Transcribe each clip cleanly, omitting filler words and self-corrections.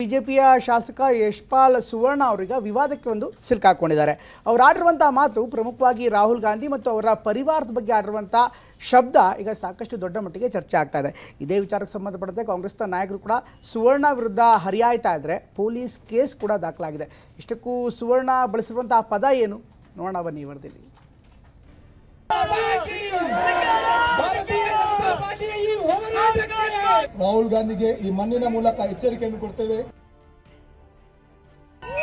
ಬಿಜೆಪಿಯ ಶಾಸಕ ಯಶ್ಪಾಲ್ ಸುವರ್ಣ ಅವರಿಗೆ ವಿವಾದಕ್ಕೆ ಒಂದು ಸಿಲುಕಾಕೊಂಡಿದ್ದಾರೆ. ಅವರು ಆಡಿರುವಂಥ ಮಾತು ಪ್ರಮುಖವಾಗಿ ರಾಹುಲ್ ಗಾಂಧಿ ಮತ್ತು ಅವರ ಪರಿವಾರದ ಬಗ್ಗೆ ಆಡಿರುವಂಥ ಶಬ್ದ ಈಗ ಸಾಕಷ್ಟು ದೊಡ್ಡ ಮಟ್ಟಿಗೆ ಚರ್ಚೆ ಆಗ್ತಾ ಇದೆ. ಇದೇ ವಿಚಾರಕ್ಕೆ ಸಂಬಂಧಪಟ್ಟಂತೆ ಕಾಂಗ್ರೆಸ್ನ ನಾಯಕರು ಕೂಡ ಸುವರ್ಣ ವಿರುದ್ಧ ಹರಿಯಾಯ್ತಾ ಇದ್ದರೆ ಪೊಲೀಸ್ ಕೇಸ್ ಕೂಡ ದಾಖಲಾಗಿದೆ. ಇಷ್ಟಕ್ಕೂ ಸುವರ್ಣ ಬಳಸಿರುವಂಥ ಪದ ಏನು ನೋಡೋಣ ಬನ್ನಿ ವರದಿಯಲ್ಲಿ. ರಾಹುಲ್ ಗಾಂಧಿಗೆ ಈ ಮಣ್ಣಿನ ಮೂಲಕ ಎಚ್ಚರಿಕೆಯನ್ನು ಕೊಡ್ತೇವೆ.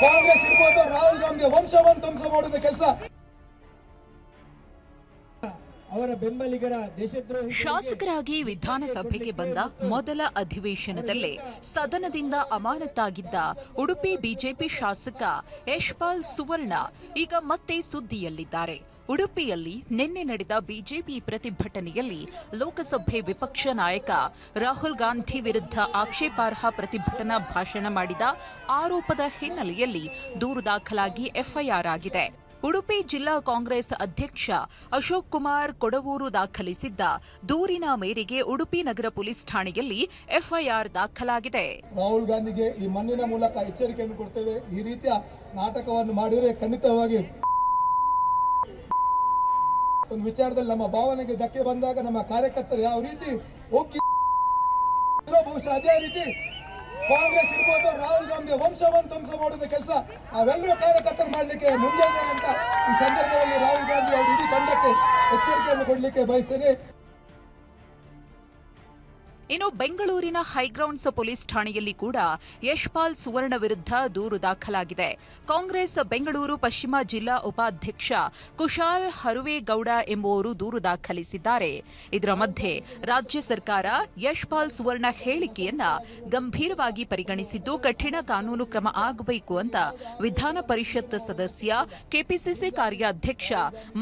ಕಾಂಗ್ರೆಸ್ ಇರ್ಬೋದು, ರಾಹುಲ್ ಗಾಂಧಿ ವಂಶವನ್ನು ಧ್ವಂಸ ಮಾಡುವ ಕೆಲಸ ಅವರ ಬೆಂಬಲಿಗರ ದೇಶದ್ರೋಹಿ. ಶಾಸಕರಾಗಿ ವಿಧಾನಸಭೆಗೆ ಬಂದ ಮೊದಲ ಅಧಿವೇಶನದಲ್ಲೇ ಸದನದಿಂದ ಅಮಾನತಾಗಿದ್ದ ಉಡುಪಿ ಬಿಜೆಪಿ ಶಾಸಕ ಯಶ್ಪಾಲ್ ಸುವರ್ಣ ಈಗ ಮತ್ತೆ ಸುದ್ದಿಯಲ್ಲಿದ್ದಾರೆ. ಉಡುಪಿಯಲ್ಲಿ ನಿನ್ನೆ ನಡೆದ ಬಿಜೆಪಿ ಪ್ರತಿಭಟನೆಯಲ್ಲಿ ಲೋಕಸಭೆ ವಿಪಕ್ಷ ನಾಯಕ ರಾಹುಲ್ ಗಾಂಧಿ ವಿರುದ್ಧ ಆಕ್ಷೇಪಾರ್ಹ ಪ್ರತಿಭಟನಾ ಭಾಷಣ ಮಾಡಿದ ಆರೋಪದ ಹಿನ್ನೆಲೆಯಲ್ಲಿ ದೂರು ದಾಖಲಾಗಿ ಎಫ್ಐಆರ್ ಆಗಿದೆ. ಉಡುಪಿ ಜಿಲ್ಲಾ ಕಾಂಗ್ರೆಸ್ ಅಧ್ಯಕ್ಷ ಅಶೋಕ್ ಕುಮಾರ್ ಕೊಡವೂರು ದಾಖಲಿಸಿದ್ದ ದೂರಿನ ಮೇರೆಗೆ ಉಡುಪಿ ನಗರ ಪೊಲೀಸ್ ಠಾಣೆಯಲ್ಲಿ ಎಫ್ಐಆರ್ ದಾಖಲಾಗಿದೆ. ರಾಹುಲ್ ಗಾಂಧಿಗೆ ಈ ಮಣ್ಣಿನ ಮೂಲಕ ಎಚ್ಚರಿಕೆಯನ್ನು ಕೊಡ್ತೇವೆ. ಈ ರೀತಿಯ ನಾಟಕವನ್ನು ಮಾಡಿದರೆ ಖಂಡಿತವಾಗಿ ಒಂದು ವಿಚಾರದಲ್ಲಿ ನಮ್ಮ ಭಾವನೆಗೆ ಧಕ್ಕೆ ಬಂದಾಗ ನಮ್ಮ ಕಾರ್ಯಕರ್ತರು ಯಾವ ರೀತಿ ಹೋಗಿ ಬಹುಶಃ ಅದೇ ರೀತಿ ಕಾಂಗ್ರೆಸ್ ಇರ್ಬೋದು, ರಾಹುಲ್ ಗಾಂಧಿ ವಂಶವನ್ನು ಧ್ವಂಸ ಮಾಡುವ ಕೆಲಸ ಅವೆಲ್ಲರೂ ಕಾರ್ಯಕರ್ತರು ಮಾಡಲಿಕ್ಕೆ ಮುಂದೆ ಅಂತ ಈ ಸಂದರ್ಭದಲ್ಲಿ ರಾಹುಲ್ ಗಾಂಧಿ ಅವರು ಇಡೀ ತಂಡಕ್ಕೆ ಎಚ್ಚರಿಕೆಯನ್ನು ಕೊಡಲಿಕ್ಕೆ ಬಯಸ್ತೇನೆ. ಇನ್ನು ಬೆಂಗಳೂರಿನ ಹೈಗ್ರೌಂಡ್ಸ್ ಪೊಲೀಸ್ ಠಾಣೆಯಲ್ಲಿ ಕೂಡ ಯಶ್ಪಾಲ್ ಸುವರ್ಣ ವಿರುದ್ಧ ದೂರು ದಾಖಲಾಗಿದೆ. ಕಾಂಗ್ರೆಸ್ ಬೆಂಗಳೂರು ಪಶ್ಚಿಮ ಜಿಲ್ಲಾ ಉಪಾಧ್ಯಕ್ಷ ಕುಶಾಲ್ ಹರುವೇಗೌಡ ಎಂಬುವರು ದೂರು ದಾಖಲಿಸಿದ್ದಾರೆ. ಇದರ ಮಧ್ಯೆ ರಾಜ್ಯ ಸರ್ಕಾರ ಯಶ್ಪಾಲ್ ಸುವರ್ಣ ಹೇಳಿಕೆಯನ್ನ ಗಂಭೀರವಾಗಿ ಪರಿಗಣಿಸಿದ್ದು ಕಠಿಣ ಕಾನೂನು ಕ್ರಮ ಆಗಬೇಕು ಅಂತ ವಿಧಾನ ಪರಿಷತ್ ಸದಸ್ಯ ಕೆಪಿಸಿಸಿ ಕಾರ್ಯಾಧ್ಯಕ್ಷ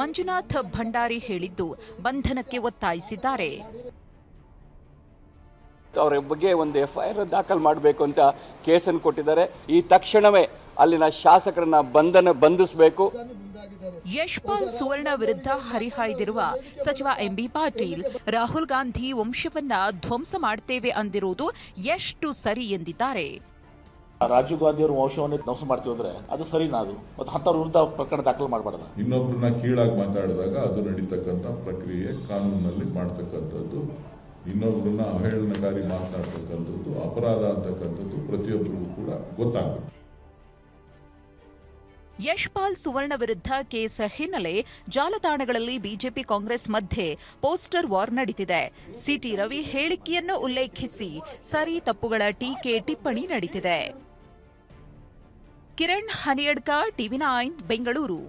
ಮಂಜುನಾಥ್ ಭಂಡಾರಿ ಹೇಳಿದ್ದು ಬಂಧನಕ್ಕೆ ಒತ್ತಾಯಿಸಿದ್ದಾರೆ. ಅವರ ಬಗ್ಗೆ ಒಂದು ಎಫ್ಐಆರ್ ದಾಖಲು ಮಾಡಬೇಕು ಅಂತ ಕೇಸನ್ನು ಕೊಟ್ಟಿದ್ದಾರೆ. ಈ ತಕ್ಷಣವೇ ಅಲ್ಲಿನ ಶಾಸಕರನ್ನ ಬಂಧಿಸಬೇಕು. ಯಶ್ಪಾಲ್ ಸುವರ್ಣ ವಿರುದ್ಧ ಹರಿಹಾಯ್ದಿರುವ ಸಚಿವ ಎಂಬಿ ಪಾಟೀಲ್ ರಾಹುಲ್ ಗಾಂಧಿ ವಂಶವನ್ನ ಧ್ವಂಸ ಮಾಡ್ತೇವೆ ಅಂದಿರುವುದು ಎಷ್ಟು ಸರಿ ಎಂದಿದ್ದಾರೆ. ರಾಜೀವ್ ಗಾಂಧಿ ಅವರು ವಂಶವನ್ನು ಧ್ವಂಸ ಮಾಡ್ತೀವಿ ಅಂದ್ರೆ ಅದು ಸರಿನಾ? ಅದು ಮತ್ತು ಅಂಥವ್ರ ವಿರುದ್ಧ ಪ್ರಕರಣ ದಾಖಲು ಮಾಡಬಾರ್ದು. ಇನ್ನೊಬ್ಬರನ್ನ ಕೀಳಾಗಿ ಮಾತಾಡಿದಾಗ ಅದು ನಡೀತಕ್ಕಂಥ ಪ್ರಕ್ರಿಯೆ ಕಾನೂನಿನಲ್ಲಿ ಮಾಡ್ತಕ್ಕಂಥದ್ದು. ಇನ್ನೊಬ್ಬರನ್ನ ಅವಹೇಳನಕಾರಿ ಮಾತನಾಡ್ತಕ್ಕಂಥದ್ದು ಅಪರಾಧ ಅಂತಕ್ಕಂಥದ್ದು ಪ್ರತಿಯೊಬ್ಬರಿಗೂ ಕೂಡ ಗೊತ್ತಾಗಬೇಕು. ಯಶ್ಪಾಲ್ ಸುವರ್ಣ ವಿರುದ್ಧ ಕೇಸ್ ಹಿನ್ನೆಲೆ ಜಾಲತಾಣಗಳಲ್ಲಿ ಬಿಜೆಪಿ ಕಾಂಗ್ರೆಸ್ ಮಧ್ಯೆ ಪೋಸ್ಟರ್ ವಾರ್ ನಡೀತಿದೆ. ಸಿಟಿ ರವಿ ಹೇಳಿಕೆಯನ್ನು ಉಲ್ಲೇಖಿಸಿ ಸರಿ ತಪ್ಪುಗಳ ಟೀಕೆ ಟಿಪ್ಪಣಿ ನಡೀತಿದೆ. ಕಿರಣ್ ಹನಿಯಡ್ಕ, ಟಿವಿ9 ಬೆಂಗಳೂರು.